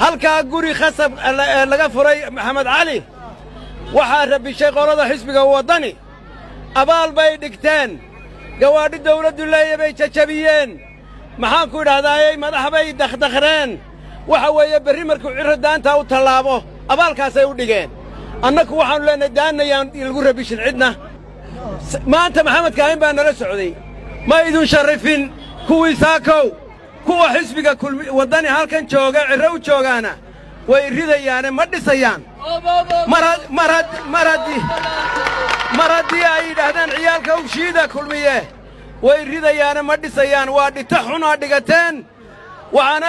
halkaa guri khasab laga furay maxamed cali waxaa rabishay qolada xisbiga waddani abaal bay dhigteen gawaadhi dawladdu leeyahay bay jajabiyeen maxaan ku idhahdaayey madax bay dakhdakhreen waxa weeye berri markuu cirro daantaa u tallaabo abaalkaasay u dhigeen annaku waxaannu leenahay daannayaan lagu rabishin cidna maanta maxamed kaahin baa nala socday ma idin sharrifin kuwii saakow kuwa xisbiga waddani halkan jooga cirro u joogaana way ridayaane ma dhisayaan mar haddii ay yidhaahdaan ciyaalka ubshiida kulmiye way ridayaane ma dhisayaan waa dhita xunaa dhigateen waxaan